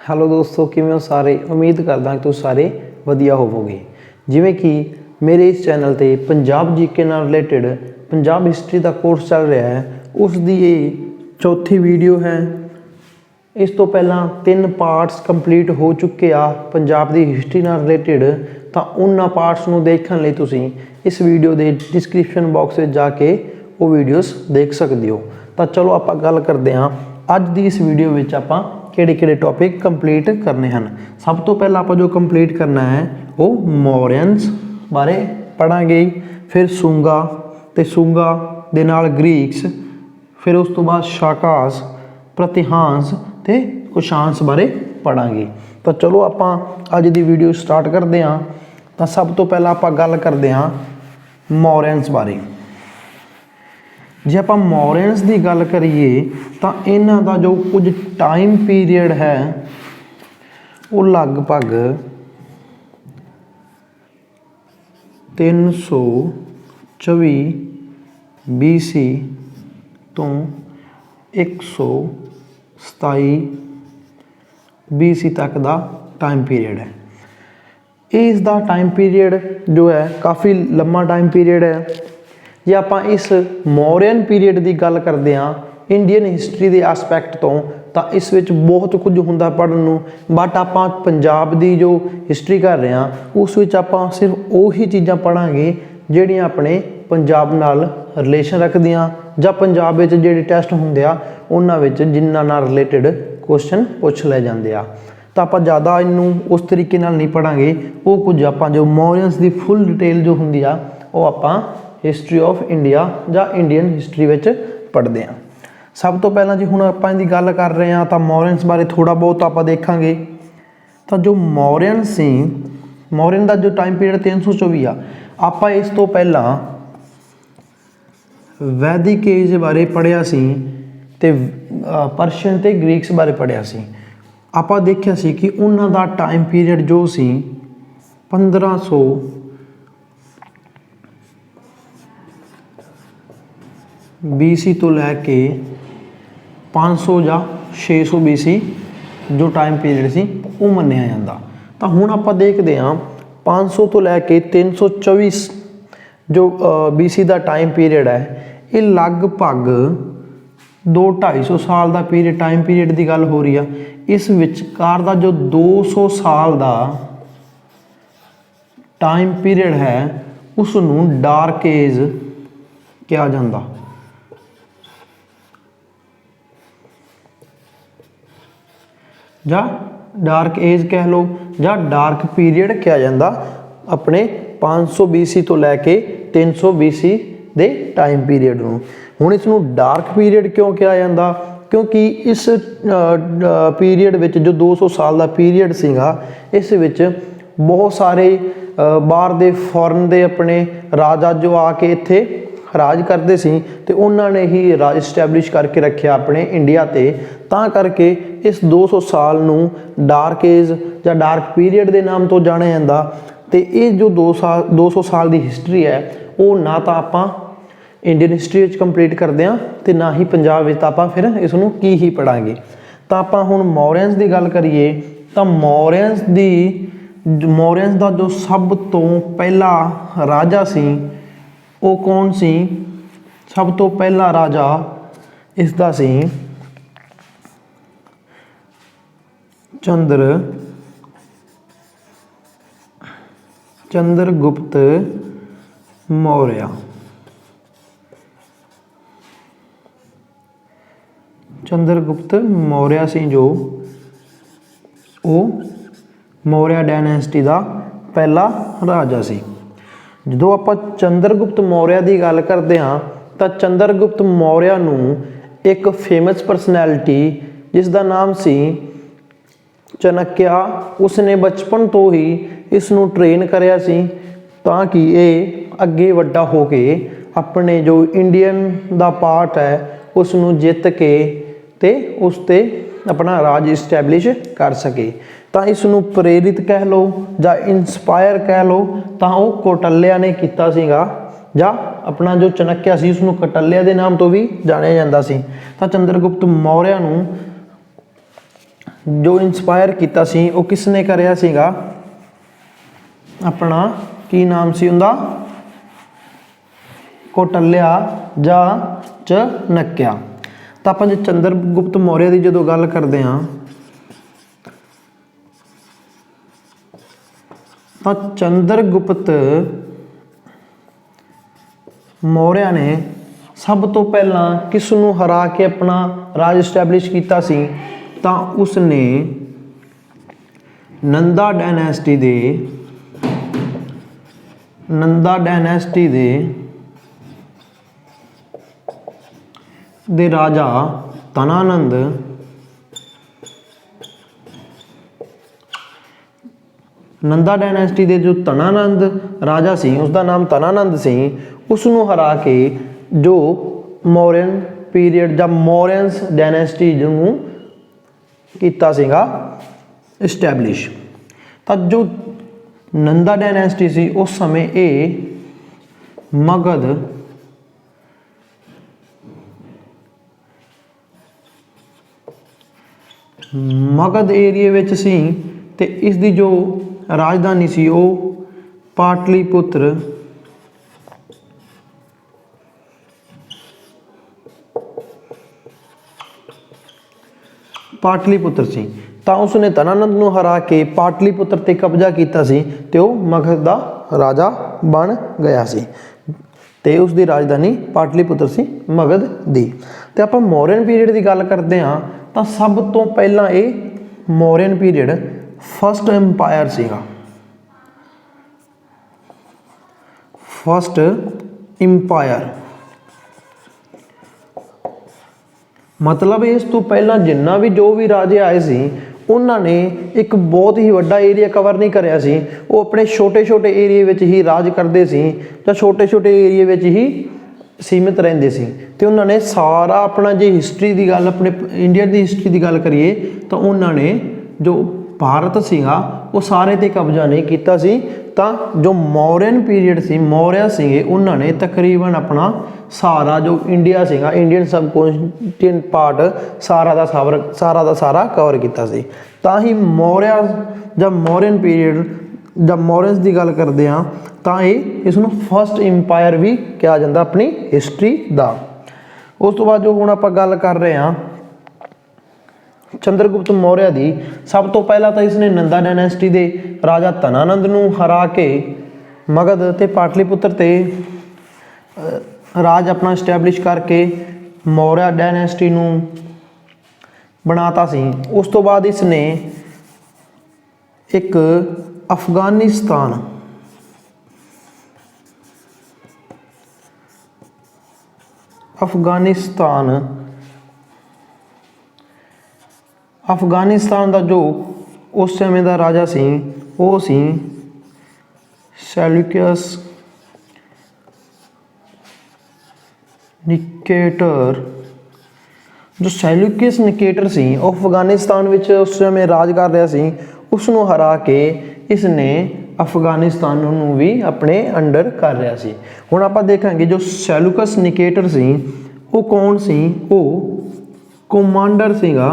Hello ਦੋਸਤੋ, ਕਿਵੇਂ ਹੋ ਸਾਰੇ। ਉਮੀਦ ਕਰਦਾ ਕਿ ਤੁਸੀਂ ਸਾਰੇ ਵਧੀਆ ਹੋਵੋਗੇ। ਜਿਵੇਂ ਕਿ ਮੇਰੇ ਇਸ ਚੈਨਲ ਤੇ ਪੰਜਾਬ ਜੀਕੇ ਨਾਲ ਰਿਲੇਟਡ ਪੰਜਾਬ ਹਿਸਟਰੀ ਦਾ ਕੋਰਸ ਚੱਲ ਰਿਹਾ ਹੈ, ਉਸ ਦੀ ਇਹ ਚੌਥੀ ਵੀਡੀਓ ਹੈ। ਇਸ ਤੋਂ ਪਹਿਲਾਂ 3 ਪਾਰਟਸ ਕੰਪਲੀਟ ਹੋ ਚੁੱਕੇ ਆ ਪੰਜਾਬ ਦੀ ਹਿਸਟਰੀ ਨਾਲ ਰਿਲੇਟਡ। ਤਾਂ ਉਹਨਾਂ ਪਾਰਟਸ ਨੂੰ ਦੇਖਣ ਲਈ ਤੁਸੀਂ ਇਸ ਵੀਡੀਓ ਦੇ ਡਿਸਕ੍ਰਿਪਸ਼ਨ ਬਾਕਸ ਵਿੱਚ ਜਾ ਕੇ ਉਹ ਵੀਡੀਓਜ਼ ਦੇਖ ਸਕਦੇ ਹੋ। ਤਾਂ ਚਲੋ ਆਪਾਂ ਗੱਲ ਕਰਦੇ ਹਾਂ ਅੱਜ ਦੀ ਇਸ ਵੀਡੀਓ ਵਿੱਚ ਆਪਾਂ ਕਿਹੜੇ टॉपिक कंप्लीट करने हैं। सब तो पहला आप जो कंप्लीट करना है वो मौर्यंस बारे पढ़ांगे, फिर सुंगा ते सुंगा दे नाल ग्रीक्स, फिर उस तो बाद शाकास, प्रतिहांस ते कुशांस बारे पढ़ांगे। तो चलो आप अज दी वीडियो स्टार्ट करते हैं। तो सब तो पहला आप गल करते हैं मौर्यंस बारे। जे आप मौर्यंस की गल करिए तो इन्हां दा जो कुछ टाइम पीरियड है वो लगभग 324 BC तो 127 BC तक का टाइम पीरियड है। इसका टाइम पीरियड जो है काफ़ी लंबा टाइम पीरियड है। जे आप इस मौर्यन पीरियड की गल करते हैं इंडियन हिस्टरी के एस्पैक्ट तो इस विच बहुत कुछ होंदा पढ़न नूं, बट आप पंजाब की जो हिस्टरी कर रहे हैं उस विच आप सिर्फ उही चीज़ां पढ़ांगे जिहड़ियां अपने पंजाब नाल रिलेशन रखदियां जां पंजाब विच जिहड़े टैसट हुंदे आ उन्हां विच जिन्हां नाल रिलेटेड क्वेश्चन पुछ लए जांदे आ। तो आप ज़्यादा इनू उस तरीके नाल नहीं पढ़ांगे। वो कुछ आप जो मौर्यंस की फुल डिटेल जो हुंदी आ वो आप हिस्टरी ऑफ इंडिया जां इंडियन हिस्टरी विच पढ़ते हैं। सब तो पहला जी हुण आपां इहदी गल कर रहे हैं तो मौर्यंस बारे थोड़ा बहुत आप देखांगे। तो जो मौर्यन सी मौर्यन का जो टाइम पीरियड 324 आ, आप इस तो पहला वैदिक एज बारे पढ़िया सी ते परशियन ते ग्रीक्स बारे पढ़िया सी। आप देखिया सी कि उन्हां दा टाइम पीरियड जो सी 1500 BC तो लैके 500 या 600 BC जो टाइम पीरियड सी वो मन्निया जाता। तो हुण आप देखते हैं 500 तो लैके 324 जो BC का टाइम पीरियड है ये लगभग 200-250 साल का पीरियड टाइम पीरियड की गल हो रही है। इस विचकार का जो 200 साल का टाइम पीरियड है उसनूं डार्क एज कहा जाता। या डार्क एज कह लो या डार्क पीरियड कहा जाता अपने 500 BC तो लैके 300 BC दे टाइम पीरियड नूं। हुण इसनूं डार्क पीरियड क्यों कहा जाता? क्योंकि इस पीरियड विच जो 200 साल का पीरियड सीगा इस विच बहुत सारे बाहर दे फॉरन दे अपने राजा जो आके इत्थे राज करते सी ते उन्होंने ही राज इस्टैबलिश करके रखा अपने इंडिया ते। तां करके इस 200 साल नूं डार्क एज या डार्क पीरियड के नाम तो जाने जाता। तो ये जो 200 साल की हिस्टरी है वो ना तो आप इंडियन हिस्टरी कंप्लीट करते हैं तो ना ही पंजाब विच आपां फिर इसनूं की ही पढ़ांगे। तो आप हुण मौर्यंस की गल करिए तो मौर्यंस का जो सब तो पहला राजा सी वो कौन सी? सब तो पहला राजा इसका सी चंद्रगुप्त मौर्य। चंद्रगुप्त मौर्य सी जो वो मौर्य डायनेस्टी का पहला राजा सी। जो आप चंद्रगुप्त मौर्य की गल करते हैं तो चंद्रगुप्त मौर्य नूं एक फेमस परसनैलिटी जिसका नाम सी चाणक्य उसने बचपन तो ही इसनूं ट्रेन कराया सी ताकि ये अगे वड्डा हो के अपने जो इंडियन का पार्ट है उसनूं जित के ते उस ते अपना राज इस्टैबलिश कर सके। तो इसनूं प्रेरित कह लो या इंस्पायर कह लो तो वो कौटल्या ने किया सीगा ਜਾਂ अपना जो चाणक्य सी उसनूं कौटल्या के नाम तो भी जानिया जाता सी। तो चंद्रगुप्त मौर्य नूं जो इंस्पायर किया सी वो किसने करिया सीगा अपना की नाम सी उनका कौटल्या जां चाणक्य। तो आप जो चंद्रगुप्त मौर्य की जो गल करते हैं तो चंद्रगुप्त मौर्य ने सब तो पहला किसनों हरा के अपना राज इस्टैबलिश किया सी तो उसने नंदा डायनेस्टी दे राजा तनानंद नंदा डायनेस्टी दे जो तनानंद राजा सी उसका नाम तनानंद सी उसनों हरा के जो मौर्यन पीरियड या मौर्यंस डायनेस्टी नूं कीता सीगा इस्टैबलिश। तो जो नंदा डायनेस्टी सी उस समय ये मगध एरिए विच सी ते इसकी जो राजधानी सी वो पाटलिपुत्र सी। तो उसने तनानंद नूं हरा के पाटलिपुत्र ते कब्जा किया सी ते वो मगध दा राजा बन गया सी ते उसकी राजधानी पाटलिपुत्र सी मगध दी। ते आपां मौर्यन पीरियड की गल करते हाँ तो सब तो पहला ये मौर्यन पीरियड फर्स्ट एम्पायर सीगा। फर्स्ट इंपायर मतलब इस तो पहला जिन्ना भी जो भी राजे आए सी उन्होंने एक बहुत ही वड्डा एरिया कवर नहीं कराया सी। वो अपने छोटे छोटे एरिए विच ही राज करते सी या छोटे छोटे एरिए विच ही सीमित रहंदे सी ते उन्होंने सारा अपना जे हिस्टरी की गल अपने इंडिया की हिस्टरी की गल करिए तो उन्होंने जो भारत सीगा वो सारे ते कब्जा नहीं किया सी। तो जो मौर्यन पीरियड सी मौर्य सीगे उन्होंने तकरीबन अपना सारा जो इंडिया सीगा इंडियन सब कॉन्टिनेंट पार्ट सारा दा सारा कवर किया सी। तां ही मौर्य जब मौर्यन पीरियड जब मौर्यंस की गल करते हैं तो ये इसनूं फर्स्ट इंपायर भी कहा जाता अपनी हिस्टरी का। उस तो बाद जो हुण आपां गल कर रहे हैं चंद्रगुप्त मौर्य की, सब तो पहला तो इसने नंदा डायनेस्टी के राजा तनानंद नूं हरा के मगध ते पाटलिपुत्र ते राज अपना इस्टैबलिश करके मौर्य डायनेस्टी नूं बनाता सी। उस तो बाद इसने एक अफगानिस्तान का जो उस समय का राजा सी वो सी सेल्यूकस निकेटर। जो सेल्यूकस निकेटर सी वो अफगानिस्तान विच उस समय राज कर रहा सी। उसनूं हरा के इसने अफगानिस्तान नूं भी अपने अंडर कर रहा सी। हुण आपां देखांगे जो सेल्यूकस निकेटर सी वो कौन सी, वो कमांडर सीगा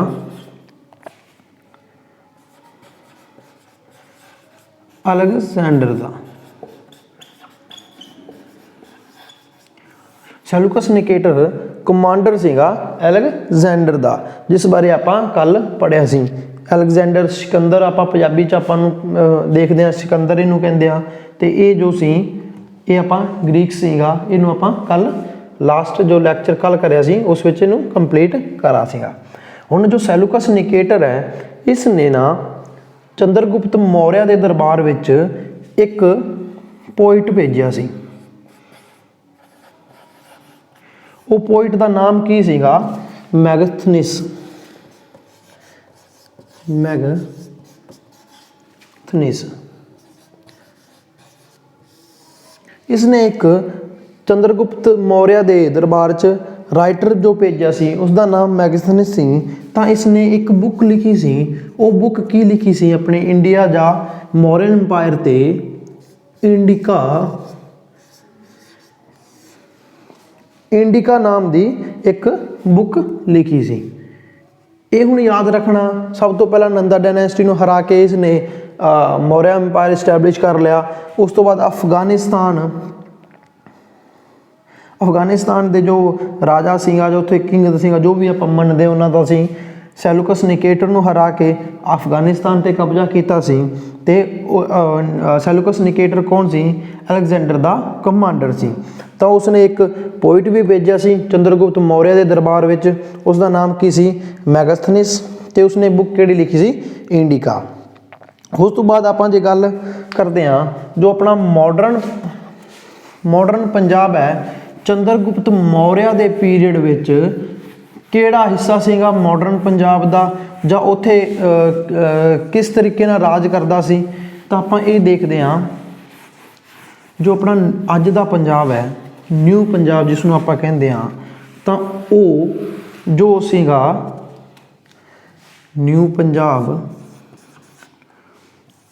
अलेक्जेंडर दा। सेल्यूकस निकेटर कमांडर सीगा अलेक्जेंडर दा, जिस बारे आपां कल पढ़िया सी। अलेक्जेंडर सिकंदर आपां पंजाबी च आपां देखते हैं सिकंदर इनू कहते हैं। तो ये जो सी ये आपां ग्रीक सीगा, इनू आपां कल लास्ट जो लैक्चर कल कराया सी उस विच इनू कंप्लीट करा सीगा। हुण जो सेल्यूकस निकेटर है इसने ना चंद्रगुप्त मौर्य के दरबार विच एक पोइट भेजिया सी। वो पोइट का नाम की सीगा मैगस्थनीस। इसने एक चंद्रगुप्त मौर्य के दरबार च राइटर जो भेजा सी उसका नाम मैगस्थनीस सी। तो इसने एक बुक लिखी सी। वो बुक की लिखी सी अपने इंडिया जा मौर्यन अंपायर ते इंडिका नाम की एक बुक लिखी सी। ਇਹ ਹੁਣ ਯਾਦ ਰੱਖਣਾ, ਸਭ ਤੋਂ ਪਹਿਲਾਂ ਨੰਦਾ ਡਾਇਨੈਸਟੀ ਨੂੰ ਹਰਾ ਕੇ ਇਸਨੇ ਮੌਰਿਆ ਐਮਪਾਇਰ ਇਸਟੈਬਲਿਸ਼ ਕਰ ਲਿਆ। ਉਸ ਤੋਂ ਬਾਅਦ ਅਫਗਾਨਿਸਤਾਨ ਦੇ ਜੋ ਰਾਜਾ ਸੀਗਾ, ਜੋ ਉੱਥੇ ਕਿੰਗ ਸੀਗਾ, ਜੋ ਵੀ ਆਪਾਂ ਮੰਨਦੇ ਉਹਨਾਂ ਦਾ ਸੀ, ਸੈਲੂਕਸ ਨਿਕੇਟਰ ਨੂੰ ਹਰਾ ਕੇ ਅਫਗਾਨਿਸਤਾਨ 'ਤੇ ਕਬਜ਼ਾ ਕੀਤਾ ਸੀ। ਅਤੇ ਸੈਲੂਕਸ ਨਿਕੇਟਰ ਕੌਣ ਸੀ? ਅਲੈਗਜ਼ੈਂਡਰ ਦਾ ਕਮਾਂਡਰ ਸੀ। ਤਾਂ ਉਸਨੇ ਇੱਕ ਪੋਇਟ ਵੀ ਭੇਜਿਆ ਸੀ ਚੰਦਰਗੁਪਤ ਮੌਰਿਆ ਦੇ ਦਰਬਾਰ ਵਿੱਚ, ਉਸ ਦਾ ਨਾਮ ਕੀ ਸੀ? ਮੈਗਸਥਨੀਸ। ਅਤੇ ਉਸਨੇ ਬੁੱਕ ਕਿਹੜੀ ਲਿਖੀ ਸੀ? ਇੰਡੀਕਾ। ਉਸ ਤੋਂ ਬਾਅਦ ਆਪਾਂ ਜੇ ਗੱਲ ਕਰਦੇ ਹਾਂ, ਜੋ ਆਪਣਾ ਮਾਡਰਨ ਪੰਜਾਬ ਹੈ, ਚੰਦਰਗੁਪਤ ਮੌਰਿਆ ਦੇ ਪੀਰੀਅਡ ਵਿੱਚ ਕਿਹੜਾ ਹਿੱਸਾ ਸੀਗਾ ਮਾਡਰਨ ਪੰਜਾਬ ਦਾ, ਜਾਂ ਉੱਥੇ ਕਿਸ ਤਰੀਕੇ ਨਾਲ ਰਾਜ ਕਰਦਾ ਸੀ? ਤਾਂ ਆਪਾਂ ਇਹ ਦੇਖਦੇ ਹਾਂ, ਜੋ ਆਪਣਾ ਅੱਜ ਦਾ ਪੰਜਾਬ ਹੈ, ਨਿਊ ਪੰਜਾਬ ਜਿਸ ਨੂੰ ਆਪਾਂ ਕਹਿੰਦੇ ਹਾਂ, ਤਾਂ ਉਹ ਜੋ ਸੀਗਾ ਨਿਊ ਪੰਜਾਬ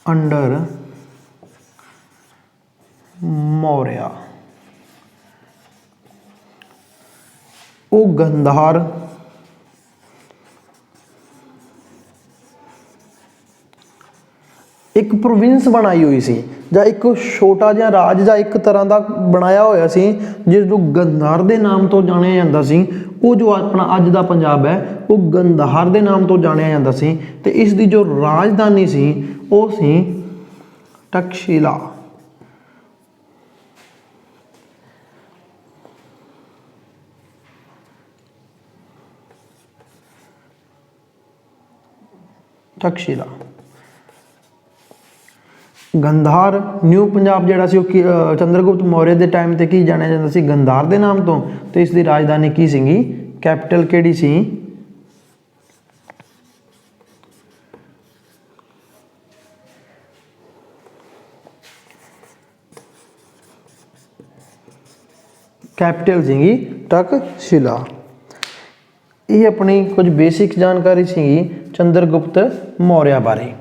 ਅੰਡਰ ਮੌਰਿਆ, ਉਹ ਗੰਧਾਰ, ਇੱਕ ਪ੍ਰੋਵਿੰਸ ਬਣਾਈ ਹੋਈ ਸੀ, ਜਾਂ ਇੱਕ ਛੋਟਾ ਜਿਹਾ ਰਾਜ, ਜਾਂ ਇੱਕ ਤਰ੍ਹਾਂ ਦਾ ਬਣਾਇਆ ਹੋਇਆ ਸੀ ਜਿਸ ਨੂੰ ਗੰਧਾਰ ਦੇ ਨਾਮ ਤੋਂ ਜਾਣਿਆ ਜਾਂਦਾ ਸੀ। ਉਹ ਜੋ ਆਪਣਾ ਅੱਜ ਦਾ ਪੰਜਾਬ ਹੈ, ਉਹ ਗੰਧਾਰ ਦੇ ਨਾਮ ਤੋਂ ਜਾਣਿਆ ਜਾਂਦਾ ਸੀ। ਅਤੇ ਇਸ ਦੀ ਜੋ ਰਾਜਧਾਨੀ ਸੀ ਉਹ ਸੀ ਤਕਸ਼ੀਲਾ। ਗੰਧਾਰ ਨਿਊ ਪੰਜਾਬ ਜਿਹੜਾ ਸੀ, ਉਹ ਚੰਦਰਗੁਪਤ ਮੌਰਿਆ ਦੇ ਟਾਈਮ 'ਤੇ ਕੀ ਜਾਣਿਆ ਜਾਂਦਾ ਸੀ? ਗੰਧਾਰ ਦੇ ਨਾਮ ਤੋਂ। ਅਤੇ ਇਸ ਦੀ ਰਾਜਧਾਨੀ ਕੀ ਸੀਗੀ? ਕੈਪੀਟਲ ਕਿਹੜੀ ਸੀ? ਕੈਪੀਟਲ ਸੀਗੀ ਤਕਸ਼ੀਲਾ। ਇਹ ਆਪਣੀ ਕੁਝ ਬੇਸਿਕ ਜਾਣਕਾਰੀ ਸੀਗੀ ਚੰਦਰਗੁਪਤ ਮੌਰਿਆ ਬਾਰੇ।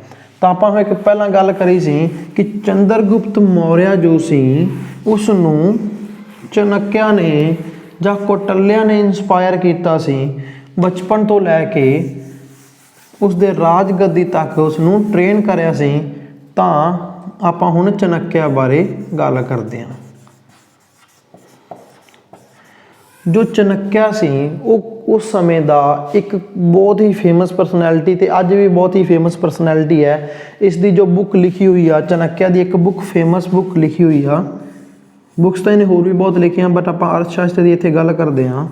ਤਾਂ ਆਪਾਂ ਇੱਕ ਪਹਿਲਾਂ ਗੱਲ ਕਰੀ ਸੀ ਕਿ ਚੰਦਰਗੁਪਤ ਮੌਰਿਆ ਜੋ ਸੀ, ਉਸ ਨੂੰ ਚਣਕਿਆ ਨੇ ਜਾਂ ਕੌਟਲਿਆ ਨੇ ਇੰਸਪਾਇਰ ਕੀਤਾ ਸੀ। ਬਚਪਨ ਤੋਂ ਲੈ ਕੇ ਉਸ ਦੇ ਰਾਜ ਗੱਦੀ ਤੱਕ ਉਸ ਨੂੰ ਟ੍ਰੇਨ ਕਰਿਆ ਸੀ। ਤਾਂ ਆਪਾਂ ਹੁਣ ਚਣਕਿਆ ਬਾਰੇ ਗੱਲ ਕਰਦੇ ਹਾਂ। ਜੋ ਚਣਕਿਆ ਸੀ ਉਹ ਉਸ ਸਮੇਂ ਦਾ ਇੱਕ ਬਹੁਤ ਹੀ ਫੇਮਸ ਪਰਸਨੈਲਿਟੀ, ਅਤੇ ਅੱਜ ਵੀ ਬਹੁਤ ਹੀ ਫੇਮਸ ਪਰਸਨੈਲਿਟੀ ਹੈ। ਇਸ ਦੀ ਜੋ ਬੁੱਕ ਲਿਖੀ ਹੋਈ ਆ, ਚਣਕਿਆ ਦੀ ਇੱਕ ਬੁੱਕ, ਫੇਮਸ ਬੁੱਕ ਲਿਖੀ ਹੋਈ ਆ। ਬੁੱਕਸ ਤਾਂ ਇਹਨੇ ਹੋਰ ਵੀ ਬਹੁਤ ਲਿਖੀਆਂ, ਬਟ ਆਪਾਂ ਅਰਥ ਸ਼ਾਸਤਰ ਦੀ ਇੱਥੇ ਗੱਲ ਕਰਦੇ ਹਾਂ।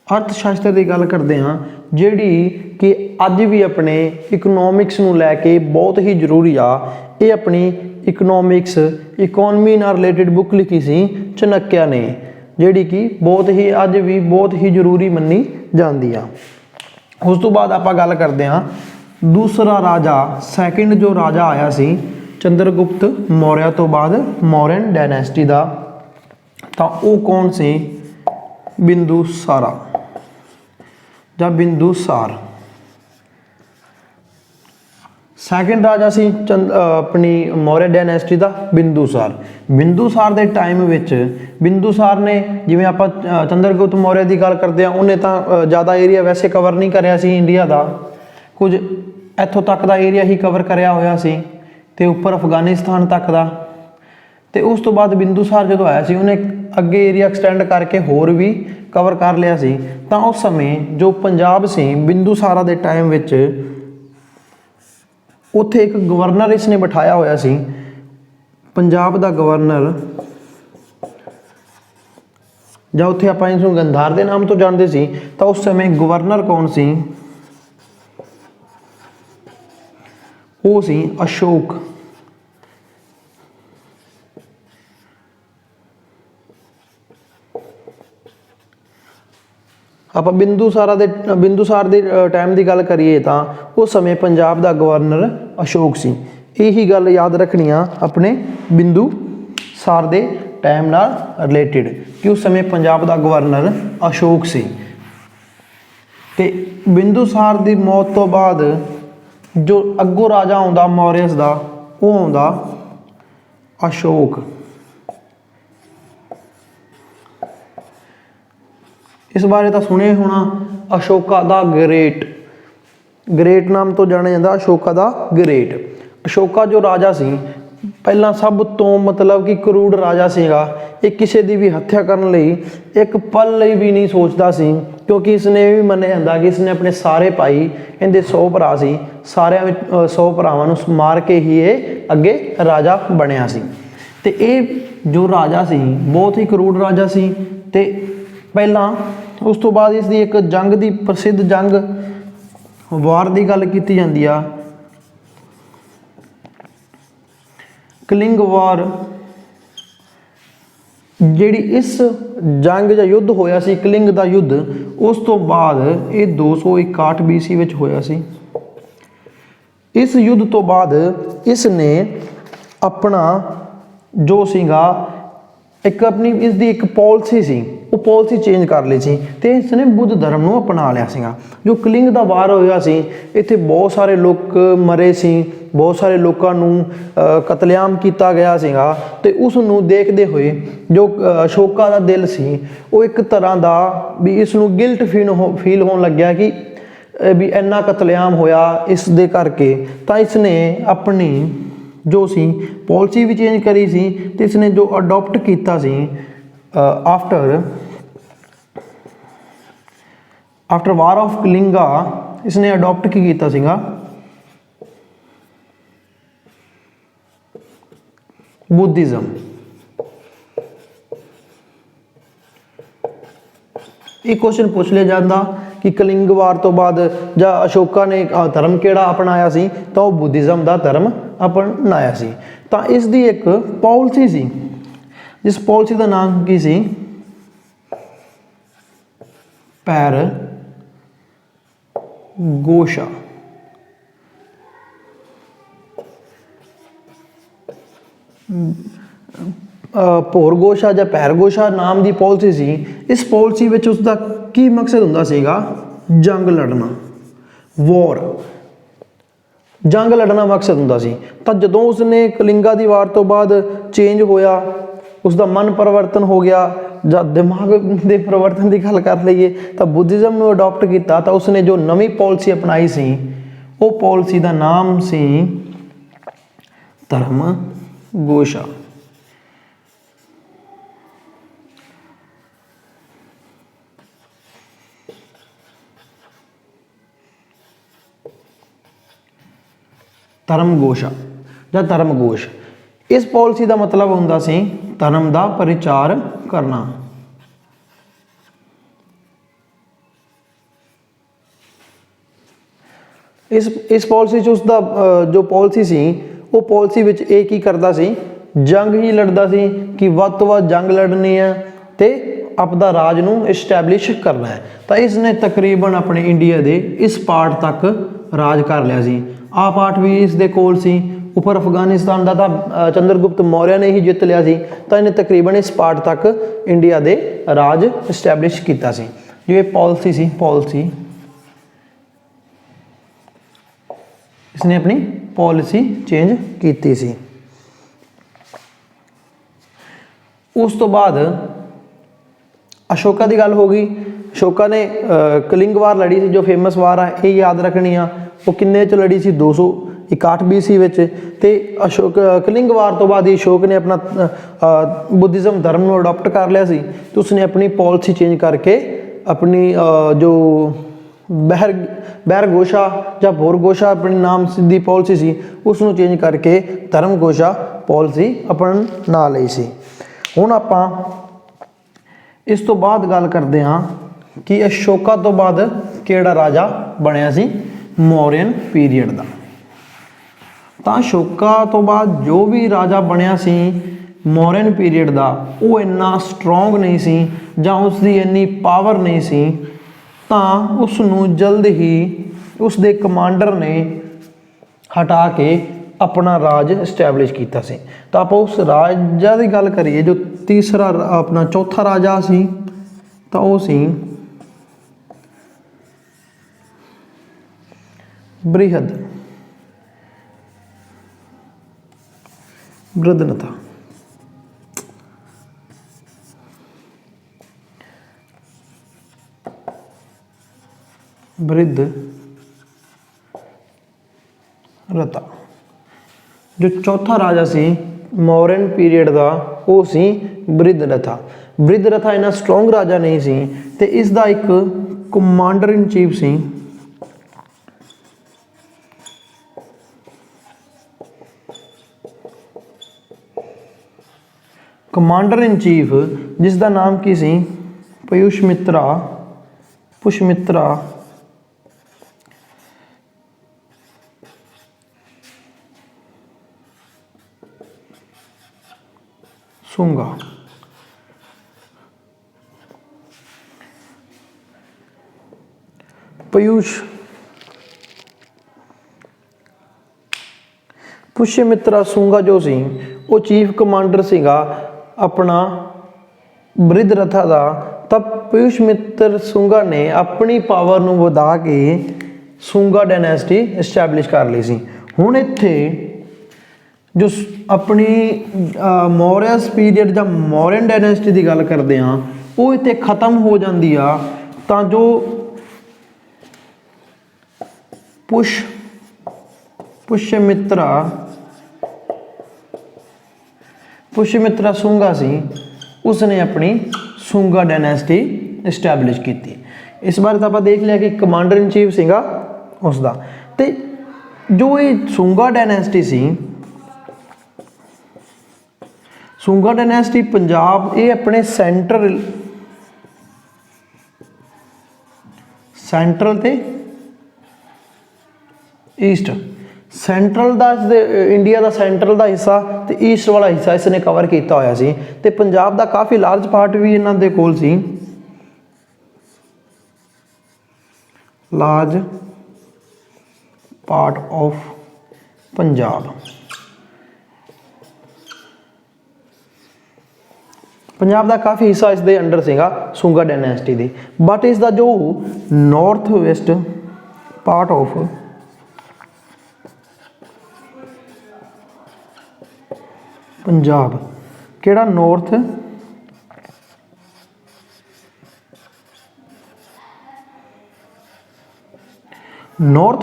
ਅਰਥ ਸ਼ਾਸਤਰ ਦੀ ਗੱਲ ਕਰਦੇ ਹਾਂ, ਜਿਹੜੀ ਕਿ ਅੱਜ ਵੀ ਆਪਣੇ ਇਕਨੋਮਿਕਸ ਨੂੰ ਲੈ ਕੇ ਬਹੁਤ ਹੀ ਜ਼ਰੂਰੀ ਆ। ਇਹ ਆਪਣੀ ਇਕੋਨਮੀ ਨਾਲ ਰਿਲੇਟਿਡ ਬੁੱਕ ਲਿਖੀ ਸੀ ਚਣਕਿਆ ਨੇ, ਜਿਹੜੀ ਕਿ ਬਹੁਤ ਹੀ ਅੱਜ ਵੀ ਬਹੁਤ ਹੀ ਜ਼ਰੂਰੀ ਮੰਨੀ ਜਾਂਦੀ ਆ। ਉਸ ਤੋਂ ਬਾਅਦ ਆਪਾਂ ਗੱਲ ਕਰਦੇ ਹਾਂ ਦੂਸਰਾ ਰਾਜਾ, ਸੈਕਿੰਡ ਜੋ ਰਾਜਾ ਆਇਆ ਸੀ ਚੰਦਰਗੁਪਤ ਮੌਰਿਆ ਤੋਂ ਬਾਅਦ ਮੌਰੀਅਨ ਡਾਇਨੈਸਟੀ ਦਾ, ਤਾਂ ਉਹ ਕੌਣ ਸੀ? ਬਿੰਦੂਸਾਰਾ ਜਾਂ ਬਿੰਦੂਸਾਰ। ਸੈਕਿੰਡ ਰਾਜਾ ਸੀ ਆਪਣੀ ਮੌਰੀਆ ਡਾਇਨੈਸਟੀ ਦਾ ਬਿੰਦੂਸਾਰ ਦੇ ਟਾਈਮ ਵਿੱਚ ਬਿੰਦੂਸਾਰ ਨੇ, ਜਿਵੇਂ ਆਪਾਂ ਚੰਦਰਗੁਪਤ ਮੌਰਿਆ ਦੀ ਗੱਲ ਕਰਦੇ ਹਾਂ, ਉਹਨੇ ਤਾਂ ਜ਼ਿਆਦਾ ਏਰੀਆ ਵੈਸੇ ਕਵਰ ਨਹੀਂ ਕਰਿਆ ਸੀ ਇੰਡੀਆ ਦਾ, ਕੁਝ ਇੱਥੋਂ ਤੱਕ ਦਾ ਏਰੀਆ ਹੀ ਕਵਰ ਕਰਿਆ ਹੋਇਆ ਸੀ, ਅਤੇ ਉੱਪਰ ਅਫਗਾਨਿਸਤਾਨ ਤੱਕ ਦਾ। ਅਤੇ ਉਸ ਤੋਂ ਬਾਅਦ ਬਿੰਦੂਸਾਰ ਜਦੋਂ ਆਇਆ ਸੀ, ਉਹਨੇ ਅੱਗੇ ਏਰੀਆ ਐਕਸਟੈਂਡ ਕਰਕੇ ਹੋਰ ਵੀ ਕਵਰ ਕਰ ਲਿਆ ਸੀ। ਤਾਂ ਉਸ ਸਮੇਂ ਜੋ ਪੰਜਾਬ ਸੀ ਬਿੰਦੂਸਾਰਾ ਦੇ ਟਾਈਮ ਵਿੱਚ, ਉੱਥੇ ਇੱਕ ਗਵਰਨਰ ਇਸਨੇ ਬਿਠਾਇਆ ਹੋਇਆ ਸੀ, ਪੰਜਾਬ ਦਾ ਗਵਰਨਰ, ਜਾਂ ਉੱਥੇ ਆਪਾਂ ਇਸ ਨੂੰ ਗੰਧਾਰ ਦੇ ਨਾਮ ਤੋਂ ਜਾਣਦੇ ਸੀ। ਤਾਂ ਉਸ ਸਮੇਂ ਗਵਰਨਰ ਕੌਣ ਸੀ? ਉਹ ਸੀ ਅਸ਼ੋਕ। ਆਪਾਂ ਬਿੰਦੂਸਾਰ ਦੇ ਟਾਈਮ ਦੀ ਗੱਲ ਕਰੀਏ ਤਾਂ ਉਸ ਸਮੇਂ ਪੰਜਾਬ ਦਾ ਗਵਰਨਰ ਅਸ਼ੋਕ ਸੀ। ਇਹੀ ਗੱਲ ਯਾਦ ਰੱਖਣੀ ਆ ਆਪਣੇ ਬਿੰਦੂਸਾਰ ਦੇ ਟਾਈਮ ਨਾਲ ਰਿਲੇਟਿਡ, ਕਿ ਉਸ ਸਮੇਂ ਪੰਜਾਬ ਦਾ ਗਵਰਨਰ ਅਸ਼ੋਕ ਸੀ। ਅਤੇ ਬਿੰਦੂਸਾਰ ਦੀ ਮੌਤ ਤੋਂ ਬਾਅਦ ਜੋ ਅੱਗੋਂ ਰਾਜਾ ਆਉਂਦਾ ਮੌਰੀਅਸ ਦਾ, ਉਹ ਆਉਂਦਾ अशोक। इस बारे तो सुने होना, अशोका दा ग्रेट, ग्रेट नाम तो जाने जाता अशोका दा ग्रेट। अशोका जो राजा सी पहला सब तो मतलब कि करूड़ राजा सीगा, ये किसी की भी हत्या करने लई एक पल लई भी नहीं सोचता सी, क्योंकि इसने भी मन्निया जाता कि इसने अपने सारे भाई, इनके 100 भरा सी, सारे 100 भरावां नूं मार के ही ये अगे राजा बनया सी। ते ये जो राजा सी बहुत ही करूड़ राजा सी। ते पहला उस तो बाद इसकी एक जंग की प्रसिद्ध जंग वार की गल की जाती आ, कलिंग वार, जिहड़ी इस जंग या युद्ध होया सी कलिंग दा युद्ध, उस तो बाद ये 261 BC विच होया सी। इस युद्ध तो बाद इसने अपना जो सीगा एक अपनी इसकी एक पॉलिसी सी, वो पॉलिसी चेंज कर ली सी ते इसने बुद्ध धर्म नूं अपना लिया सीगा। जो कलिंग दा वार होया सी, इत्थे बहुत सारे लोग मरे सी, बहुत सारे लोगों नूं कतलेआम किया गया सीगा। ते उस नूं देखदे हुए जो अशोका दा दिल सी, वो एक तरह दा भी इसनूं गिल्ट फील होण लग्या कि भी इन्ना कतलेआम होया इस दे करके। तां इसने अपनी जो सी पॉलिसी भी चेंज करी सी, ते इसने जो अडॉप्ट किया सी आफ्टर वार ऑफ कलिंगा, इसने अडॉप्ट की किया सीगा बुद्धिज़्म। एक क्वेश्चन पूछ लिया जाता कि कलिंग वार तो बाद जा अशोका ने धर्म केड़ा अपनाया सी, तो वह बुद्धिज़्म का धर्म अपनाया सी। तो इसकी एक पॉलिसी सी, जिस पॉलिसी का नाम की सी पैरगोशा। भोरगोशा या पैरगोशा नाम की पॉलिसी सी। इस पॉलिसी में उसका की मकसद हुंदा सीगा, जंग लड़ना, वॉर, जंग लड़ना मकसद हुंदा सी। तो जदों उसने कलिंगा की वार तो बाद चेंज होया, उसका मन परिवर्तन हो गया, जब दिमाग के परिवर्तन की गल कर लीए तो बुद्धिज़्म नूं अडॉप्ट किया, तो उसने जो नवी पॉलिसी अपनाई सी, वो पॉलिसी का नाम सी धर्मघोषा। धर्मघोषा या धर्मघोष, इस पॉलिसी का मतलब हुंदा सी धर्म का प्रचार करना। इस पॉलिसी च उसका जो पॉलिसी सी, वो पॉलिसी विच एक ही करता सी, जंग ही लड़ता सी कि वध तो वध जंग लड़नी है ते अपना राज नूं इस्टैबलिश करना है। तो इसने तकरीबन अपने इंडिया के इस पार्ट तक राज कर लिया सी। आ पार्ट भी इसके कोल सी, उपर अफगानिस्तान का तो चंद्रगुप्त मौर्य ने ही जित लिया सी। तो इन्हें तकरीबन इस पार्ट तक इंडिया के राज इस्टैबलिश किया सी। जो ये पॉलिसी सी, पॉलिसी इसने अपनी पॉलिसी चेंज की सी। उस तो बाद अशोका की गल हो गई। अशोका ने कलिंग वार लड़ी सी, जो फेमस वार है ये याद रखनी आ। वो किन्ने च लड़ी सी, 261 BC विच। ते अशोक कलिंग वार तो बाद अशोक ने अपना बुद्धिज़्म धर्म नूं अडॉप्ट कर लिया सी। तो उसने अपनी पॉलिसी चेंज करके अपनी जो बैरघोषा या भोरघोषा अपनी नाम की पॉलिसी सी, उसनूं चेंज करके धर्मघोषा पॉलिसी अपना लई सी। हुण आपां इस तो बाद गल करते हाँ कि अशोका तो बाद केड़ा राजा बनया सी मौर्यन पीरीयड का। तो अशोका तो बाद जो भी राजा बनया सी मौर्यन पीरीयड का, वो इन्ना स्ट्रोंग नहीं सी जां उसकी इन्नी पावर नहीं सी, तां उसनूं जल्द ही उसके कमांडर ने हटा के अपना राज इस्टैबलिश किया सी। तो आप उस राजा की गल करिए, जो तीसरा अपना चौथा राजा सी, तो वो सी बृहद बृहदनथा। बृहद्रथा। जो चौथा राजा सी मौर्यन पीरियड का वो सी बृहद्रथा। बृहद्रथा इन्ना स्ट्रोंग राजा नहीं सी ते इसदा एक कमांडर इन चीफ सी कमांडर इन चीफ जिसका नाम की सी पुष्यमित्रा शुंगा। पुष्यमित्रा शुंगा जो सी वो चीफ कमांडर सीगा अपना बृहद्रथा का। तब पुष्यमित्र शुंगा ने अपनी पावर नूं वधा के शुंगा डायनेस्टी एस्टैबलिश कर ली सी। हुण इत्थे जो अपनी मौर्यस पीरियड या मौर्यन डायनेस्टी की गल करते हैं वो इत्थे खत्म हो जाती आ तां जो पुष्यमित्रा शुंगा सी उसने अपनी शुंगा डायनेस्टी इस्टैबलिश की। इस बार तो आप देख लिया कि कमांडर इन चीफ सीगा उसका। ते जो ये शुंगा डायनेस्टी सी शुंगा डायनेस्टी पंजाब ये अपने सेंट्रल ते ईस्ट सेंट्रल का इंडिया का सेंट्रल का हिस्सा तो ईस्ट वाला हिस्सा इसने कवर किया होया सी ते पंजाब का काफ़ी लार्ज पार्ट भी इन्हां दे कोल सी। लार्ज पार्ट ऑफ पंजाब का काफ़ी हिस्सा इस दे अंडर सीगा शुंगा डायनेस्टी दी। बट इसका जो north west part of Punjab केड़ा नॉर्थ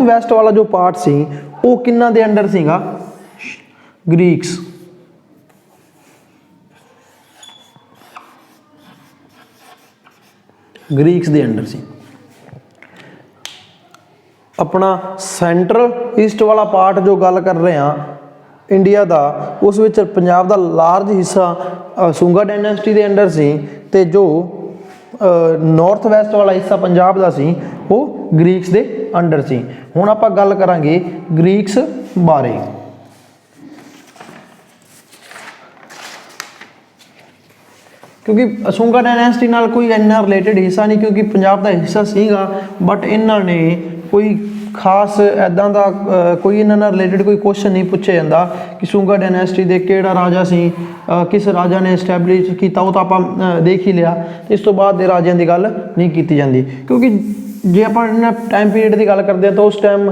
वेस्ट वाला जो पार्ट सी वो किन्ना दे अंडर सीगा ग्रीक्स। दे अंडर सी। अपना सेंट्रल ईस्ट वाला पार्ट जो गल कर रहे हैं इंडिया का उस विच पंजाब का लार्ज हिस्सा शुंगा डायनेस्टी के अंडर सी ते जो नॉर्थ वैस्ट वाला हिस्सा पंजाब का सी वो ग्रीक्स के अंडर सी। हुण आपां गल करांगे ग्रीक्स बारे। क्योंकि शुंगा डायनेस्टी नाल कोई इन्ना रिलेटेड हिस्सा नहीं क्योंकि पंजाब का हिस्सा सीगा बट इन्होंने कोई खास ऐदा का कोई इन्होंने रिलेटेड कोई क्वेश्चन नहीं पूछा जाता कि शुंगा डायनेस्टी दे केड़ा राजा सी किस राजा ने एस्टैबलिश किया वो तो आप देख ही लिया। इस तो बाद राजियां की गल नहीं की जाती क्योंकि जे आप टाइम पीरियड की गल करते हैं तो उस टाइम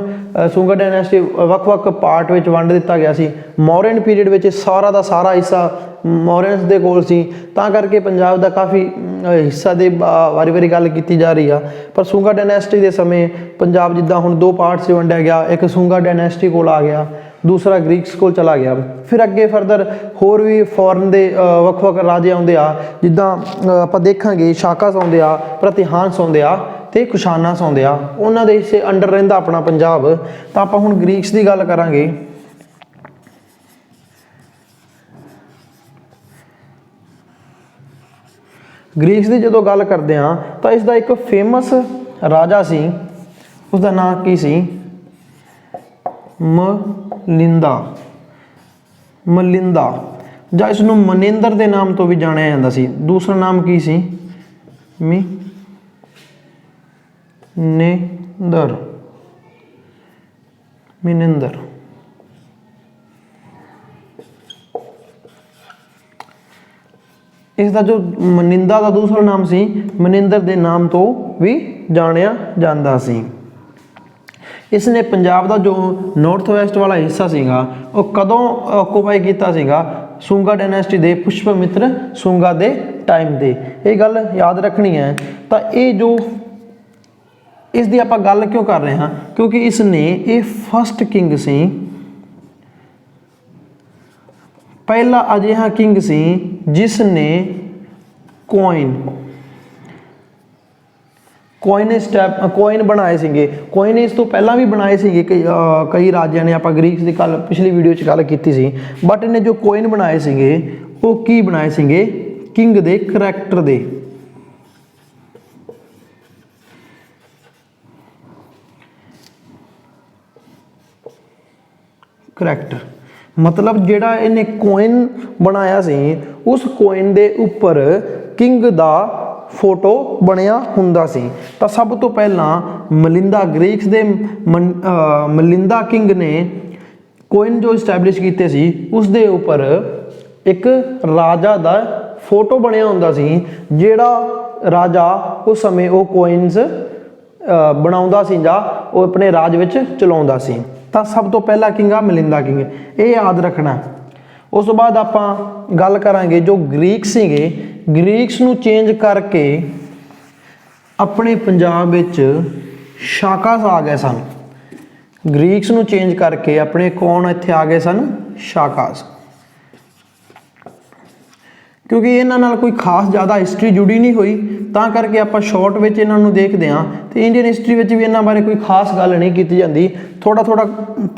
शुंगा डायनेस्टी वक्-वक् पार्ट में वंड दिता गया सी। मौर्यन पीरियड में सारा का सारा हिस्सा मौर्यंस दे कोल सी तां करके पंजाब का काफ़ी हिस्सा दे वारी वारी गल की जा रही है। पर शुंगा डायनेस्टी के समय पंजाब जिद्दां हुण दो पार्ट से वंडिया गया एक शुंगा डायनेस्टी कोल आ गया दूसरा ग्रीक्स कोल चला गया। फिर अगे फरदर होर भी फॉरन के वक्-वक् राजे आउंदे आ जिद्दां आपां देखांगे शाकास आउंदे आ प्रतिहांस आउंदे आ ते कुशानास आउंदे आ उन्हां दे हिस्से अंडर रहिंदा अपना पंजाब। तां आपां हुण ग्रीक्स की गल करांगे। ग्रीक्स की जो गल करते हैं तो इसका एक फेमस राजा सी उसका नाम की सी मलिंदा या इसनों मनेंद्र के नाम तो भी जानिया जाता सी। दूसरा नाम की सी मिनेंदर। इसका जो मनिंदा का दूसरा नाम सी मनिंदर के नाम तो भी जानिया जाता सी। इसने पंजाब का जो नॉर्थ वैस्ट वाला हिस्सा सीगा वो कदों ऑक्यूपाई किया सीगा शुंगा डायनेस्टी दे पुष्यमित्र शुंगा दे टाइम दे। ये गल याद रखनी है। तो ये जो ਇਸ ਦੀ ਆਪਾਂ ਗੱਲ ਕਿਉਂ ਕਰ ਰਹੇ ਹਾਂ, ਕਿਉਂਕਿ ਇਸ ਨੇ ਇਹ ਫਸਟ ਕਿੰਗ ਸੀ, ਪਹਿਲਾ ਅਜਿਹਾ ਕਿੰਗ ਸੀ ਜਿਸ ਨੇ ਕੋਇਨ ਬਣਾਏ ਸੀਗੇ। ਕੋਇਨ ਇਸ ਤੋਂ ਪਹਿਲਾਂ ਵੀ ਬਣਾਏ ਸੀਗੇ ਕਈ ਰਾਜਿਆਂ ਨੇ, ਆਪਾਂ ਗ੍ਰੀਕਸ ਦੀ ਗੱਲ ਪਿਛਲੀ ਵੀਡੀਓ 'ਚ ਗੱਲ ਕੀਤੀ ਸੀ, ਬਟ ਇਹਨੇ ਜੋ ਕੋਇਨ ਬਣਾਏ ਸੀਗੇ ਉਹ ਕੀ ਬਣਾਏ ਸੀਗੇ, ਕਿੰਗ ਦੇ ਕਰੈਕਟਰ ਦੇ। ਕਰੈਕਟਰ ਮਤਲਬ ਜਿਹੜਾ ਇਹਨੇ ਕੋਇਨ ਬਣਾਇਆ ਸੀ ਉਸ ਕੋਇਨ ਦੇ ਉੱਪਰ ਕਿੰਗ ਦਾ ਫੋਟੋ ਬਣਿਆ ਹੁੰਦਾ ਸੀ। ਤਾਂ ਸਭ ਤੋਂ ਪਹਿਲਾਂ ਮਲਿੰਦਾ, ਗ੍ਰੀਕਸ ਦੇ ਮਲਿੰਦਾ ਕਿੰਗ ਨੇ ਕੋਇਨ ਜੋ ਇਸਟੈਬਲਿਸ਼ ਕੀਤੇ ਸੀ ਉਸ ਦੇ ਉੱਪਰ ਇੱਕ ਰਾਜਾ ਦਾ ਫੋਟੋ ਬਣਿਆ ਹੁੰਦਾ ਸੀ, ਜਿਹੜਾ ਰਾਜਾ ਉਸ ਸਮੇਂ ਉਹ ਕੋਇਨਸ ਬਣਾਉਂਦਾ ਸੀ ਜਾਂ ਉਹ ਆਪਣੇ ਰਾਜ ਵਿੱਚ ਚਲਾਉਂਦਾ ਸੀ। ਤਾਂ ਸਭ ਤੋਂ ਪਹਿਲਾ ਕਿੰਗ ਆ ਮਲਿੰਦਾ ਕਿੰਗ, ਇਹ ਯਾਦ ਰੱਖਣਾ। ਉਸ ਤੋਂ ਬਾਅਦ ਆਪਾਂ ਗੱਲ ਕਰਾਂਗੇ ਜੋ ਗ੍ਰੀਕ ਸੀਗੇ, ਗ੍ਰੀਕਸ ਨੂੰ ਚੇਂਜ ਕਰਕੇ ਆਪਣੇ ਪੰਜਾਬ ਵਿੱਚ ਸ਼ਾਕਾਸ ਆ ਗਏ ਸਨ। ਗ੍ਰੀਕਸ ਨੂੰ ਚੇਂਜ ਕਰਕੇ ਆਪਣੇ ਕੌਣ ਇੱਥੇ ਆ ਗਏ ਸਨ, ਸ਼ਾਕਾਸ। ਕਿਉਂਕਿ ਇਹਨਾਂ ਨਾਲ ਕੋਈ ਖਾਸ ਜ਼ਿਆਦਾ ਹਿਸਟਰੀ ਜੁੜੀ ਨਹੀਂ ਹੋਈ, ਤਾਂ ਕਰਕੇ ਆਪਾਂ ਸ਼ਾਰਟ ਵਿੱਚ ਇਹਨਾਂ ਨੂੰ ਦੇਖਦੇ ਹਾਂ। ਤੇ ਇੰਡੀਅਨ ਹਿਸਟਰੀ ਵਿੱਚ ਵੀ ਇਹਨਾਂ ਬਾਰੇ ਕੋਈ ਖਾਸ ਗੱਲ ਨਹੀਂ ਕੀਤੀ ਜਾਂਦੀ, ਥੋੜਾ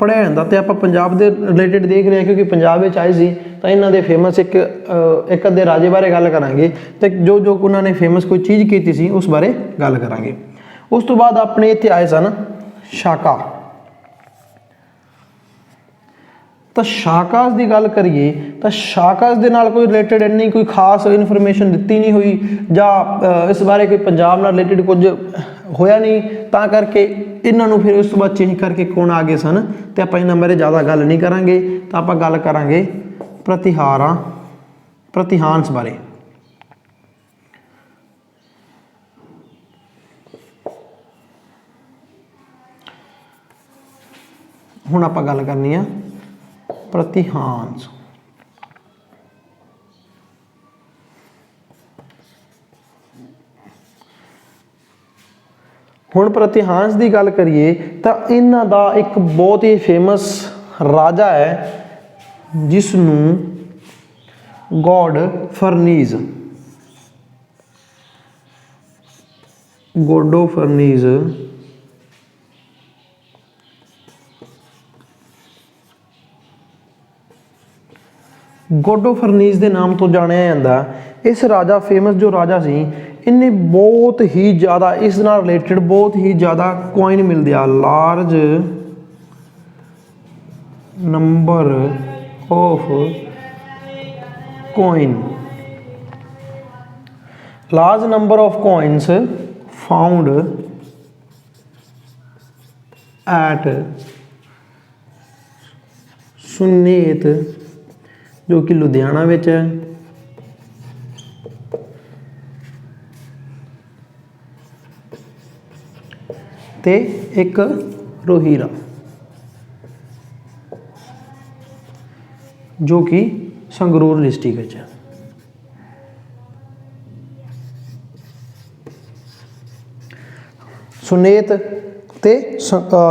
ਪੜ੍ਹਿਆ ਜਾਂਦਾ। ਤੇ ਆਪਾਂ ਪੰਜਾਬ ਦੇ ਰਿਲੇਟਡ ਦੇਖ ਰਹੇ ਹਾਂ, ਕਿਉਂਕਿ ਪੰਜਾਬ ਵਿੱਚ ਆਏ ਸੀ ਤਾਂ ਇਹਨਾਂ ਦੇ ਫੇਮਸ ਇੱਕ ਅੱਧੇ ਰਾਜੇ ਬਾਰੇ ਗੱਲ ਕਰਾਂਗੇ, ਤੇ ਜੋ ਉਹਨਾਂ ਨੇ ਫੇਮਸ ਕੋਈ ਚੀਜ਼ ਕੀਤੀ ਸੀ ਉਸ ਬਾਰੇ ਗੱਲ ਕਰਾਂਗੇ। ਉਸ ਤੋਂ ਬਾਅਦ ਆਪਣੇ ਇੱਥੇ ਆਏ ਸਨ ਸ਼ਾਕਾ। ਤਾਂ ਸ਼ਾਕਾਸ ਦੀ ਗੱਲ ਕਰੀਏ ਤਾਂ ਸ਼ਾਕਾਸ ਦੇ ਨਾਲ ਕੋਈ ਰਿਲੇਟਡ ਇੰਨੀ ਕੋਈ ਖਾਸ ਇਨਫੋਰਮੇਸ਼ਨ ਦਿੱਤੀ ਨਹੀਂ ਹੋਈ, ਜਾਂ ਇਸ ਬਾਰੇ ਕੋਈ ਪੰਜਾਬ ਨਾਲ ਰਿਲੇਟਡ ਕੁਝ ਹੋਇਆ ਨਹੀਂ, ਤਾਂ ਕਰਕੇ ਇਹਨਾਂ ਨੂੰ ਫਿਰ ਉਸ ਤੋਂ ਬਾਅਦ ਚੇਂਜ ਕਰਕੇ ਕੌਣ ਆ ਗਏ ਸਨ। ਤੇ ਆਪਾਂ ਇਹਨਾਂ ਬਾਰੇ ਜ਼ਿਆਦਾ ਗੱਲ ਨਹੀਂ ਕਰਾਂਗੇ, ਤਾਂ ਆਪਾਂ ਗੱਲ ਕਰਾਂਗੇ ਪ੍ਰਤਿਹਾਨਸ ਬਾਰੇ। ਹੁਣ ਆਪਾਂ ਗੱਲ ਕਰਨੀ ਆ ਪ੍ਰਤਿਹਾਨਸ। ਹੁਣ ਪ੍ਰਤਿਹਾਨਸ ਦੀ ਗੱਲ ਕਰੀਏ ਤਾਂ ਇਹਨਾਂ ਦਾ ਇੱਕ ਬਹੁਤ ਹੀ ਫੇਮਸ ਰਾਜਾ ਹੈ ਜਿਸ ਨੂੰ ਗੋਡੋਫਰਨੀਜ਼ ਗੋਡੋਫਰਨੀਜ਼ ਦੇ ਨਾਮ ਤੋਂ ਜਾਣਿਆ ਜਾਂਦਾ। ਇਸ ਰਾਜਾ ਫੇਮਸ ਜੋ ਰਾਜਾ ਸੀ, ਇਹਨੇ ਬਹੁਤ ਹੀ ਜ਼ਿਆਦਾ ਇਸ ਨਾਲ ਰਿਲੇਟਡ ਬਹੁਤ ਹੀ ਜ਼ਿਆਦਾ ਕੋਇਨ ਮਿਲਦੇ ਆ। Large number of coins found at ਸੁਨੇਤ, ਜੋ ਕਿ ਲੁਧਿਆਣਾ ਵਿੱਚ ਹੈ, ਤੇ ਇੱਕ ਰੋਹੀਰਾ ਜੋ ਕਿ ਸੰਗਰੂਰ ਡਿਸਟ੍ਰਿਕਟ ਵਿੱਚ ਹੈ। ਸੁਨੇਤ ਤੇ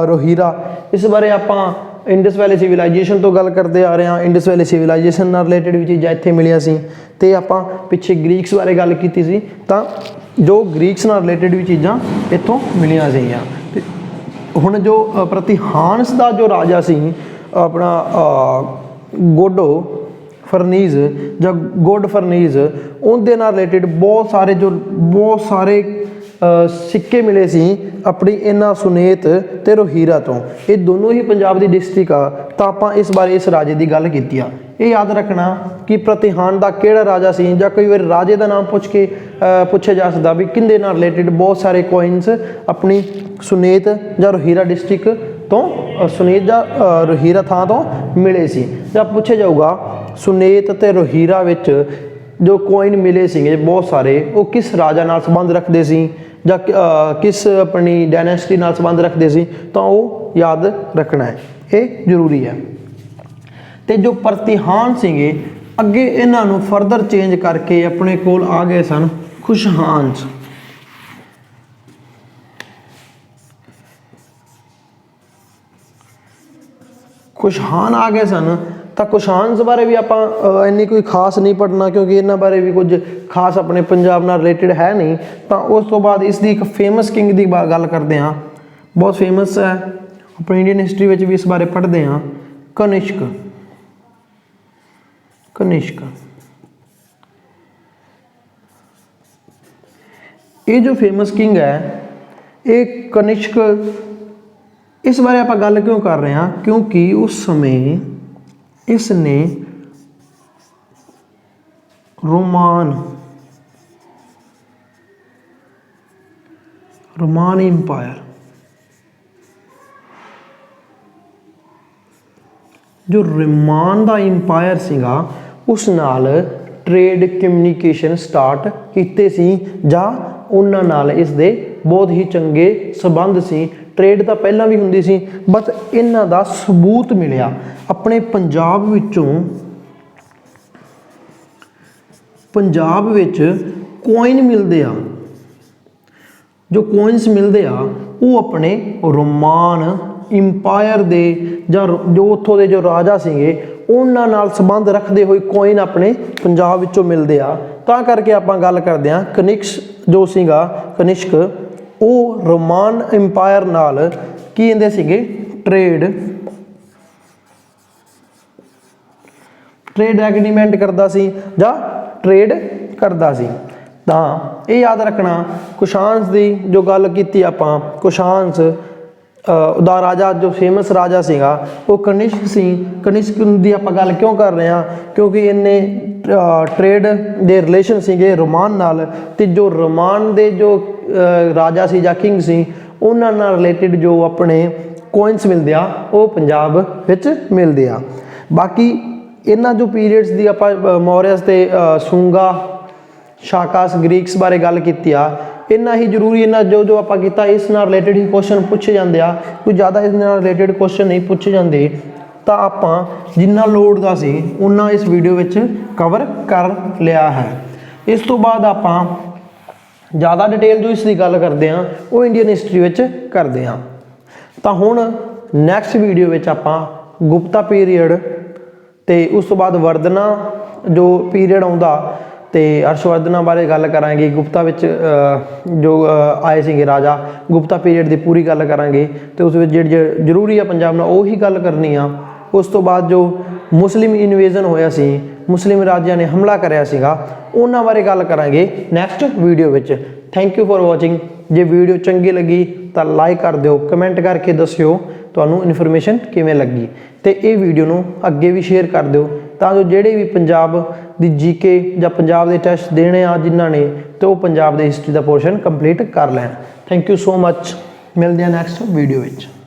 ਰੋਹੀਰਾ, ਇਸ ਬਾਰੇ ਆਪਾਂ ਇੰਡਸ ਵੈਲੀ ਸਿਵਲਾਈਜੇਸ਼ਨ ਤੋਂ ਗੱਲ ਕਰਦੇ ਆ ਰਹੇ ਹਾਂ। ਇੰਡਸ ਵੈਲੀ ਸਿਵਲਾਈਜੇਸ਼ਨ ਨਾਲ ਰਿਲੇਟਡ ਵੀ ਚੀਜ਼ਾਂ ਇੱਥੇ ਮਿਲੀਆਂ ਸੀ, ਤੇ ਆਪਾਂ ਪਿੱਛੇ ਗ੍ਰੀਕਸ ਬਾਰੇ ਗੱਲ ਕੀਤੀ ਸੀ, ਤਾਂ ਜੋ ਗ੍ਰੀਕਸ ਨਾਲ ਰਿਲੇਟਡ ਵੀ ਚੀਜ਼ਾਂ ਇੱਥੋਂ ਮਿਲੀਆਂ ਸੀਗੀਆਂ। ਤੇ ਹੁਣ ਜੋ ਪ੍ਰਤਿਹਾਨਸ ਦਾ ਜੋ ਰਾਜਾ ਸੀ ਆਪਣਾ ਗੋਡੋਫਰਨੀਜ਼ ਜਾਂ ਗੋਡਫਰਨੀਜ਼, ਉਹਦੇ ਨਾਲ ਰਿਲੇਟਡ ਬਹੁਤ ਸਾਰੇ ਸਿੱਕੇ ਮਿਲੇ ਸੀ ਆਪਣੀ ਇਹਨਾਂ ਸੁਨੇਤ ਤੇ ਰੋਹੀਰਾ ਤੋਂ। ਇਹ ਦੋਨੋਂ ਹੀ ਪੰਜਾਬ ਦੀ ਡਿਸਟ੍ਰਿਕਟ ਆ, ਤਾਂ ਆਪਾਂ ਇਸ ਬਾਰੇ ਇਸ ਰਾਜੇ ਦੀ ਗੱਲ ਕੀਤੀ ਆ। ਇਹ ਯਾਦ ਰੱਖਣਾ ਕਿ ਪ੍ਰਤਿਹਾਨ ਦਾ ਕਿਹੜਾ ਰਾਜਾ ਸੀ, ਜਾਂ ਕਈ ਵਾਰ ਰਾਜੇ ਦਾ ਨਾਮ ਪੁੱਛਿਆ ਜਾ ਸਕਦਾ ਵੀ ਕਿਹਦੇ ਨਾਲ ਰਿਲੇਟਡ ਬਹੁਤ ਸਾਰੇ ਕੋਇਨਸ ਆਪਣੀ ਸੁਨੇਤ ਜਾਂ ਰੋਹੀਰਾ ਡਿਸਟ੍ਰਿਕਟ ਤੋਂ, ਸੁਨੇਤ ਜਾਂ ਰੋਹੀਰਾ ਥਾਂ ਤੋਂ ਮਿਲੇ ਸੀ। ਜਾਂ ਪੁੱਛਿਆ ਜਾਊਗਾ ਸੁਨੇਤ ਤੇ ਰੋਹੀਰਾ ਵਿੱਚ ਜੋ ਕੋਇਨ ਮਿਲੇ ਸੀਗੇ ਬਹੁਤ ਸਾਰੇ, ਉਹ ਕਿਸ ਰਾਜਾ ਨਾਲ ਸੰਬੰਧ ਰੱਖਦੇ ਸੀ ਜਾਂ ਕਿਸ ਆਪਣੀ ਡਾਇਨੈਸਟੀ ਨਾਲ ਸੰਬੰਧ ਰੱਖਦੇ ਸੀ, ਤਾਂ ਉਹ ਯਾਦ ਰੱਖਣਾ ਹੈ, ਇਹ ਜ਼ਰੂਰੀ ਹੈ। ਤੇ ਜੋ ਪ੍ਰਤਿਹਾਨ ਸੀਗੇ ਅੱਗੇ ਇਹਨਾਂ ਨੂੰ ਫਰਦਰ ਚੇਂਜ ਕਰਕੇ ਆਪਣੇ ਕੋਲ ਆ ਗਏ ਸਨ ਖੁਸ਼ਹਾਨਸ। ਕੁਸ਼ਾਨ ਆ ਗਏ ਸਨ। ਤਾਂ ਕੁਸ਼ਾਨਸ ਬਾਰੇ ਵੀ ਆਪਾਂ ਇੰਨੀ ਕੋਈ ਖਾਸ ਨਹੀਂ ਪੜ੍ਹਨਾ, ਕਿਉਂਕਿ ਇਹਨਾਂ ਬਾਰੇ ਵੀ ਕੁਝ ਖਾਸ ਆਪਣੇ ਪੰਜਾਬ ਨਾਲ ਰਿਲੇਟਡ ਹੈ ਨਹੀਂ। ਤਾਂ ਉਸ ਤੋਂ ਬਾਅਦ ਇਸ ਦੀ ਇੱਕ ਫੇਮਸ ਕਿੰਗ ਦੀ ਗੱਲ ਕਰਦੇ ਹਾਂ, ਬਹੁਤ ਫੇਮਸ ਹੈ, ਆਪਣੀ ਇੰਡੀਅਨ ਹਿਸਟਰੀ ਵਿੱਚ ਵੀ ਇਸ ਬਾਰੇ ਪੜ੍ਹਦੇ ਹਾਂ, ਕਨਿਸ਼ਕ। ਕਨਿਸ਼ਕ ਇਹ ਜੋ ਫੇਮਸ ਕਿੰਗ ਹੈ, ਇਹ ਕਨਿਸ਼ਕ, ਇਸ ਬਾਰੇ ਆਪਾਂ ਗੱਲ ਕਿਉਂ ਕਰ ਰਹੇ ਹਾਂ, ਕਿਉਂਕਿ ਉਸ ਸਮੇਂ ਇਸ ਨੇ रोमान इंपायर, जो रोमान दा इंपायर सीगा उस नाल ट्रेड कम्यूनीकेशन स्टार्ट कीते सी, जां उन्हां नाल इस दे बहुत ही चंगे संबंध सी। ट्रेड तो पहला भी हुंदी सी, बस इन्हां दा सबूत मिलिया अपने पंजाब विचों। पंजाब विच कोइन मिलते आ, जो कोइनस मिलते आ वो अपने रोमान इंपायर दे जां जो उत्थों दे जो राजा सीगे उन्हां नाल संबंध रखते हुए कोइन अपने पंजाब विचों मिलते आ। तां करके आपां गल करदे आ कनिष्क जो सीगा, कनिष्क वो रोमान इंपायर नाल की कहंदे सीगे ट्रेड एग्रीमेंट करदा सी जां ट्रेड करदा सी। तां ये याद रखना, कुशान्स की जो गल की आपां, कुशान्स दा राजा जो फेमस राजा सीगा वो कनिष्क सी। कनिष्क की आपां गल क्यों कर रहे हैं, क्योंकि इन्हें ट्रेड दे रिलेशन सीगे रोमान नाल, ते जो रोमान दे जो राजा सी जां किंग सी उन्हां नाल रिलेटेड जो अपने कोइनस मिलते आ वो पंजाब विच मिलते आ। बाकी इन्हां जो पीरियड्स दी आपां मौर्यस ते सूंगा शाकास ग्रीक्स बारे गल की आ, इन्ना ही जरूरी, इन्ना जो जो आपां कीता इस नाल रिलेटेड ही क्वेश्चन पूछे जाते आ, कोई ज़्यादा इस नाल रिलेटेड क्वेश्चन नहीं पूछे जाते। तो आपां जिन्ना लोड़ दा सी उन्ना इस वीडियो विच कवर कर लिया है। इस तो बाद आपां ज़्यादा डिटेल जो इसकी गल करते हैं वो इंडियन हिस्टरी विच करते हैं। तो हुण नैक्सट वीडियो विच आपां गुप्ता पीरीयड ते उस तो बाद वर्धना जो पीरीयड आउंदा ते हर्षवर्धना बारे गल करांगे। गुप्ता विच जो आए सीगे राजा, गुप्ता पीरीयड की पूरी गल करांगे, तो उस जिहड़ी जरूरी है पंजाब नाल उही गल करनी आ। उस तो बाद जो मुस्लिम इन्वेजन होया सी, मुस्लिम राजियां ने हमला करया सीगा, उन्हां बारे गल करांगे next video which. Thank you for watching. J video चंगी लगी तो लाइक कर दिओ, कमेंट करके दस्सिओ तुहानूं इन्फॉर्मेशन किवें लगी, ते ये वीडियो नूं अगे भी शेयर कर दिओ तां जो ਜਿਹੜੇ भी पंजाब दी जीके ਜਾਂ पंजाब ਦੇ ਟੈਸਟ देने आ जिन्हां ने, तो वो पंजाब ਦੀ हिस्टरी ਦਾ पोर्शन कंप्लीट कर लैण। Thank you so much. मिलते हैं नैक्सट वीडियो विच।